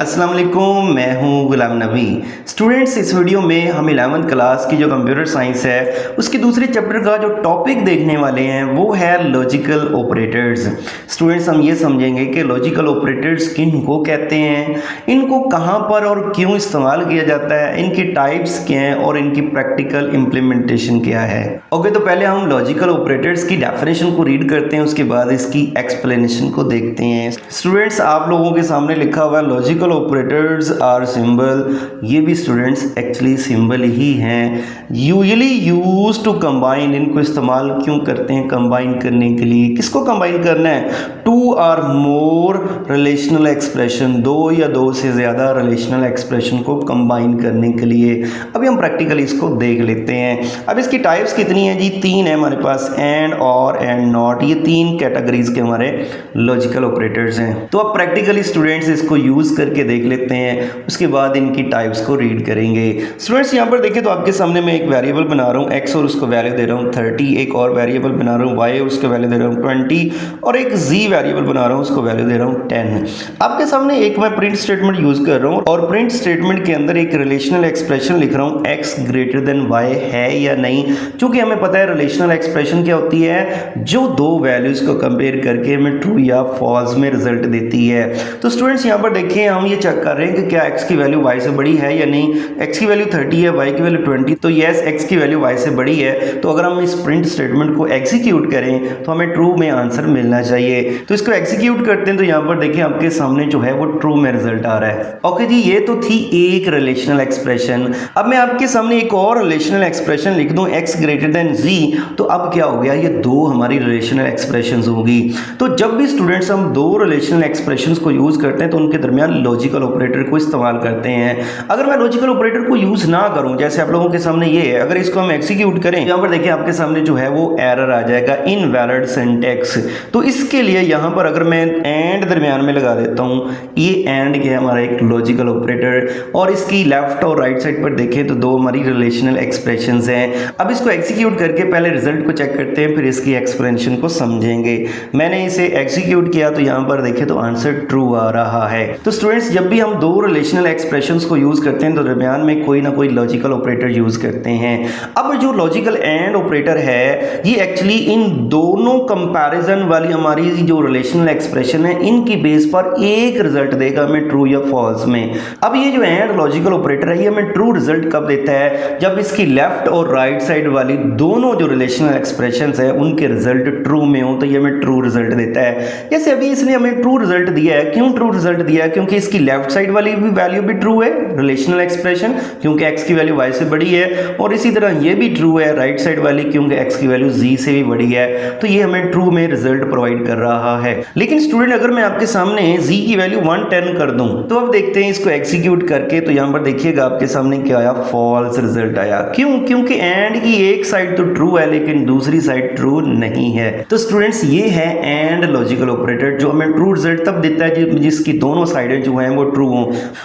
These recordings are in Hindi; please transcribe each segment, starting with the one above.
अस्सलाम वालेकुम, मैं हूं गुलाम नबी। स्टूडेंट्स, इस वीडियो में हम 11th क्लास की जो कंप्यूटर साइंस है उसके दूसरे चैप्टर का जो टॉपिक देखने वाले हैं वो है लॉजिकल ऑपरेटर्स। स्टूडेंट्स, हम ये समझेंगे कि लॉजिकल ऑपरेटर्स किन को कहते हैं, इनको कहां पर और क्यों इस्तेमाल किया जाता है, इनकी टाइप्स क्या हैं और इनकी प्रैक्टिकल इम्प्लीमेंटेशन क्या है। ओके, तो पहले हम लॉजिकल ऑपरेटर्स की डेफिनेशन को रीड करते हैं, उसके बाद इसकी एक्सप्लेनेशन को देखते हैं। स्टूडेंट्स, आप लोगों के सामने लिखा हुआ है लॉजिकल ऑपरेटर्स आर सिंबल। ये भी स्टूडेंट्स एक्चुअली सिंबल ही हैं, यूजुअली यूज टू कंबाइन। इनको इस्तेमाल क्यों करते हैं? कंबाइन करने के लिए। किसको कंबाइन करना है? Two or more relational expression, दो या दो से ज़्यादा रिलेशनल एक्सप्रेशन को कंबाइन करने के लिए। अभी हम प्रैक्टिकली इसको देख लेते हैं। अब इसकी टाइप्स कितनी है जी? तीन है हमारे पास, एंड, और, एंड नॉट। ये तीन कैटेगरीज के हमारे लॉजिकल ऑपरेटर्स हैं। तो अब प्रैक्टिकली स्टूडेंट्स इसको यूज़ करके देख लेते हैं, उसके बाद इनकी टाइप्स को रीड करेंगे। स्टूडेंट्स, यहाँ पर देखें तो आपके सामने मैं एक वेरिएबल बना रहा हूँ x और उसको वैल्यू दे रहा हूँ 30, एक और वेरिएबल बना रहा हूँ y और उसको वैल्यू दे रहा हूँ 20, और एक z वेरिएबल बना रहा हूँ उसको वैल्यू दे रहा हूँ 10। आपके सामने एक मैं प्रिंट स्टेटमेंट यूज़ कर रहा हूँ और प्रिंट स्टेटमेंट के अंदर एक रिलेशनल एक्सप्रेशन लिख रहा हूँ x ग्रेटर देन y है या नहीं। चूँकि हमें पता है रिलेशनल एक्सप्रेशन क्या होती है, जो दो वैल्यूज़ को कंपेयर करके हमें ट्रू या फॉल्स में रिजल्ट देती है। तो स्टूडेंट्स, यहाँ पर देखिए हम ये चेक कर रहे हैं कि क्या x की वैल्यू y से बड़ी है या नहीं। x की वैल्यू 30 है, y की वैल्यू 20, तो यस x की वैल्यू y से बड़ी है। तो अगर हम इस प्रिंट स्टेटमेंट को एग्जीक्यूट करें तो हमें ट्रू में आंसर मिलना चाहिए। तो इसको एग्जीक्यूट करते हैं तो यहाँ पर देखिए आपके सामने जो है वो ट्रू में रिजल्ट आ रहा है। ओके जी, ये तो थी एक रिलेशनल एक्सप्रेशन। अब मैं आपके सामने एक और रिलेशनल एक्सप्रेशन लिख दूं x ग्रेटर देन z, तो अब क्या हो गया, ये दो हमारी रिलेशनल एक्सप्रेशंस होगी। तो जब भी स्टूडेंट्स हम दो रिलेशनल एक्सप्रेशंस को यूज करते हैं तो उनके दरमियान लॉजिकल ऑपरेटर को इस्तेमाल करते हैं। अगर मैं लॉजिकल ऑपरेटर को यूज ना करूं, जैसे आप लोगों के सामने ये है, अगर इसको हम एग्जीक्यूट करें, यहाँ पर देखिए आपके सामने जो है वो एरर आ जाएगा, इनवैलिड सिंटैक्स। तो इसके लिए यहाँ पर अगर मैं एंड दरमियान में लगा देता हूँ, ये एंड क्या है हमारा एक लॉजिकल ऑपरेटर, और इसकी लेफ्ट और राइट साइड पर देखें तो दो हमारी रिलेशनल एक्सप्रेशंस हैं। अब इसको एग्जीक्यूट करके पहले रिजल्ट को चेक करते हैं, फिर इसकी एक्सप्रेशन को समझेंगे। मैंने इसे एग्जीक्यूट किया तो यहाँ पर देखें तो आंसर ट्रू आ रहा है। तो स्टूडेंट्स, जब भी हम दो रिलेशनल एक्सप्रेशंस को यूज करते हैं तो दरमियान में कोई ना कोई लॉजिकल ऑपरेटर यूज करते हैं। अब जो लॉजिकल एंड ऑपरेटर है ये एक्चुअली इन दोनों कंपैरिजन वाली हमारी जो रिलेशनल एक्सप्रेशन है इनकी बेस पर एक रिजल्ट देगा हमें ट्रू या फॉल्स में। अब ये जो एंड लॉजिकल ऑपरेटर है ये हमें ट्रू रिजल्ट कब देता है? जब इसकी लेफ्ट और राइट साइड वाली दोनों जो रिलेशनल एक्सप्रेशंस है उनके रिजल्ट ट्रू में हो, तो ये हमें ट्रू रिजल्ट देता है। जैसे अभी इसने हमें ट्रू रिजल्ट दिया है। क्यों ट्रू रिजल्ट दिया है? क्योंकि इसकी लेफ्ट साइड वाली भी वैल्यू भी ट्रू है, रिलेशनल एक्सप्रेशन, क्योंकि x की वैल्यू y से बड़ी है, और इसी तरह ये भी ट्रू है राइट साइड वाली, क्योंकि x की वैल्यू z से भी बड़ी है। तो ये हमें ट्रू में रिजल्ट प्रोवाइड कर रहा है। लेकिन स्टूडेंट, अगर मैं आपके सामने z की वैल्यू 110 कर दूं तो अब देखते हैं इसको एग्जीक्यूट करके, तो यहां पर देखिएगा आपके सामने क्या आया, फॉल्स रिजल्ट आया। क्यों? क्योंकि एंड की एक साइड तो ट्रू है लेकिन दूसरी साइड ट्रू नहीं है। तो स्टूडेंट्स, ये है एंड लॉजिकल ऑपरेटर जो हमें ट्रू रिजल्ट तब देता है जिसकी दोनों साइडें जो हैं वो ट्रू हों,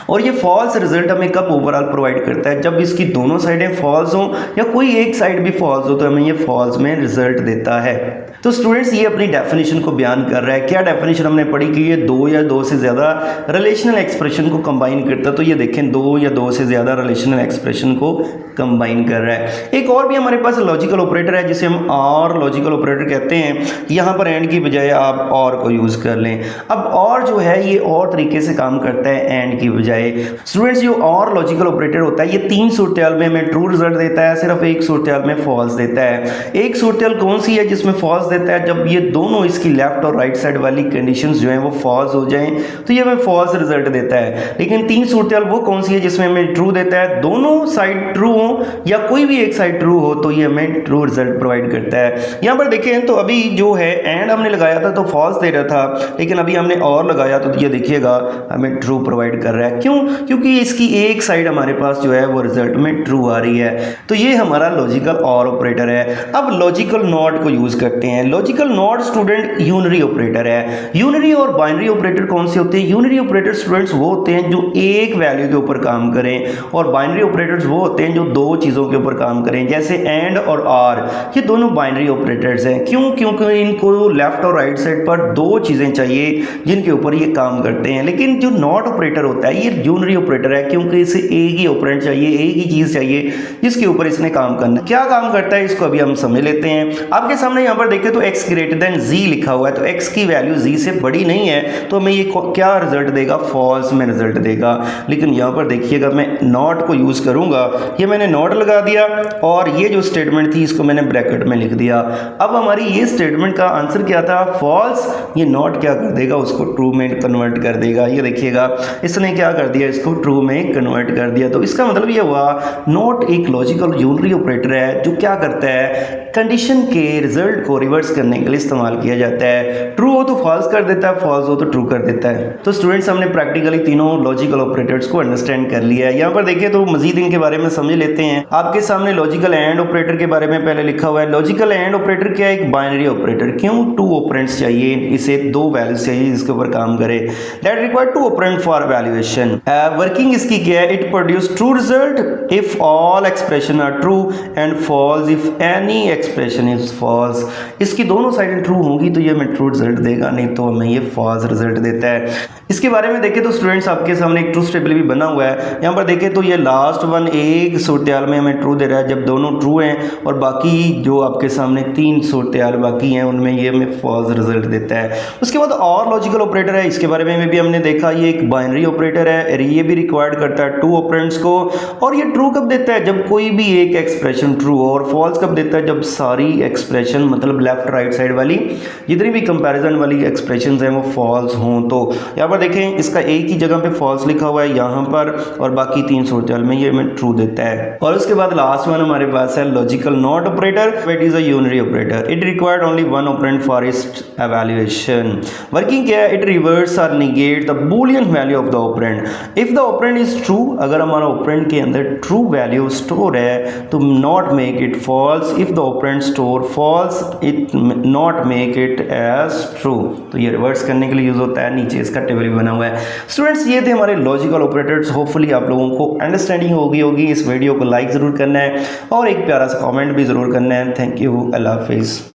और ये फॉल्स रिजल्ट हमें कब ओवरऑल प्रोवाइड करता है? जब इसकी दोनों साइडें फॉल्स हों या कोई एक साइड भी फॉल्स हो तो हमें ये फॉल्स में रिजल्ट देता है। तो स्टूडेंट्स, ये अपनी डेफिनेशन को बयान कर रहा है। क्या डेफिनेशन हमने पढ़ी कि ये दो या दो से ज़्यादा रिलेशनल एक्सप्रेशन को कंबाइन करता है। तो ये देखें, दो या दो से ज़्यादा रिलेशनल एक्सप्रेशन को कंबाइन कर रहा है। एक और भी हमारे पास लॉजिकल ऑपरेटर है जिसे हम और लॉजिकल ऑपरेटर कहते हैं। यहाँ पर एंड की बजाय आप और को यूज़ कर लें। अब और जो है ये और तरीके से काम करता है एंड की बजाय। स्टूडेंट्स, जो और लॉजिकल ऑपरेटर होता है ये तीन सूरत में हमें ट्रू रिजल्ट देता है, सिर्फ एक सूरत में फॉल्स देता है। एक सूरत कौन सी है जिसमें फॉल्स देता है? जब ये दोनों इसकी लेफ्ट और राइट साइड वाली कंडीशंस जो हैं वो फॉल्स हो जाएं तो ये हमें फॉल्स रिजल्ट देता है। लेकिन तीन सूरत वो कौन सी है जिसमें हमें ट्रू देता है? दोनों साइड ट्रू हो या कोई भी एक साइड ट्रू हो तो ये हमें ट्रू रिजल्ट प्रोवाइड करता है। यहाँ पर देखें तो अभी जो है एंड हमने लगाया था तो फॉल्स दे रहा था, लेकिन अभी हमने और लगाया तो ये देखिएगा हमें ट्रू प्रोवाइड कर रहा है। क्यों? क्योंकि इसकी एक साइड हमारे पास जो है वो रिजल्ट में ट्रू आ रही है। तो ये हमारा लॉजिकल और ऑपरेटर है। अब लॉजिकल नॉट को यूज करते हैं। Logical not student unary operator है। यूनरी और बाइनरी ऑपरेटर कौन से होते हैं? यूनरी ऑपरेटर स्टूडेंट्स वो होते हैं जो एक वैल्यू के ऊपर काम करें, और बाइनरी ऑपरेटर्स वो होते हैं जो दो चीज़ों के ऊपर काम करें, जैसे एंड और आर। ये दोनों बाइनरी ऑपरेटर्स हैं। क्यों? क्योंकि इनको लेफ्ट और राइट साइड पर दो चीज़ें चाहिए जिनके ऊपर ये काम करते हैं। लेकिन जो नॉट ऑपरेटर होता है ये यूनरी ऑपरेटर है, क्योंकि इसे एक ही ऑपरेंड चाहिए, एक ही चीज़ चाहिए जिसके ऊपर इसने काम करना है। क्या काम करता है इसको अभी हम समझ लेते हैं। आपके सामने यहाँ पर देखें तो x ग्रेटर देन z लिखा हुआ है, तो x की वैल्यू z से बड़ी नहीं है, तो हमें ये क्या रिजल्ट देगा, फॉल्स में रिजल्ट देगा। लेकिन यहाँ पर देखिएगा मैं नॉट को यूज़ करूँगा, ये मैंने नॉट लगा दिया और ये जो स्टेटमेंट थी इसको मैंने ब्रैकेट में लिख दिया। अब हमारी ये स्टेटमेंट का आंसर क्या था, फॉल्स। ये नॉट क्या कर देगा, उसको ट्रू में कन्वर्ट कर देगा। ये देखिएगा इसने क्या कर दिया, इसको ट्रू में कन्वर्ट कर दिया। तो इसका मतलब ये हुआ नॉट एक लॉजिकल यूनरी ऑपरेटर है जो क्या करता है, कंडीशन के रिजल्ट को रिवर्स करने के लिए इस्तेमाल किया जाता है। ट्रू हो तो फॉल्स कर देता है, फॉल्स हो तो ट्रू कर देता है। तो स्टूडेंट्स हमने प्रैक्टिकली तीनों लॉजिकल ऑपरेटर्स को अंडरस्टैंड कर लिया है। यहाँ पर देखिए तो मजीद इनके बारे में समझ लेते हैं। आपके सामने लॉजिकल एंड ऑपरेटर के बारे में पहले लिखा हुआ है। लॉजिकल एंड ऑपरेटर क्या है, एक बाइनरी ऑपरेटर। क्यों, 2 ऑपरेंड्स चाहिए, इसे 2 वैल्यूज चाहिए जिसके ऊपर काम करे। That require 2 operand for valuation. Working इसकी क्या है, it produce true result if all expression are true and false if any expression is false. इसकी दोनों साइडें ट्रू होंगी तो ये हमें ट्रू रिजल्ट देगा, नहीं तो हमें ये फॉल्स रिजल्ट देता है। इसके बारे में देखें तो स्टूडेंट्स आपके सामने एक ट्रूथ टेबल भी बना हुआ है। यहाँ पर देखें तो ये लास्ट वन एक सूरत-ए-हाल में हमें ट्रू दे रहा है जब दोनों ट्रू हैं, और बाकी जो आपके सामने 3 सूरत-ए-हाल बाकी हैं उनमें ये हमें फॉल्स रिजल्ट देता है। उसके बाद और लॉजिकल ऑपरेटर है, इसके बारे में भी हमने देखा ये एक बाइनरी ऑपरेटर है। ये भी रिक्वायर्ड करता है 2 ऑपरेंड्स को, और ये ट्रू कब देता है, जब कोई भी एक एक्सप्रेशन ट्रू हो, और फॉल्स कब देता है, जब सारी एक्सप्रेशन मतलब लेफ्ट राइट साइड वाली जितनी भी कंपैरिजन वाली एक्सप्रेशंस हैं वो फॉल्स हों। तो यहाँ पर देखें इसका एक ही जगह पे फॉल्स लिखा हुआ है यहाँ पर, और बाकी 3 सूरत-ए-हाल में ये हमें ट्रू देता है। और उसके बाद लास्ट वन हमारे पास है logical not operator. It is a unary operator, it required only 1 operand for its evaluation. Working क्या है, इट रिवर्स और negate the boolean value of the operand if the operand is true. अगर हमारा ऑपरेंड के अंदर ट्रू वैल्यू स्टोर है तो not make it false, if the operand store false it not make it as true. तो ये रिवर्स करने के लिए यूज होता है। नीचे इसका टेबल बना हुआ है। स्टूडेंट्स ये थे हमारे लॉजिकल ऑपरेटर्स। होपफुली आप लोगों को अंडरस्टैंडिंग होगी। इस वीडियो को लाइक ज़रूर करना है और एक प्यारा सा कमेंट भी ज़रूर करना है। थैंक यू, अल्लाह हाफिज़।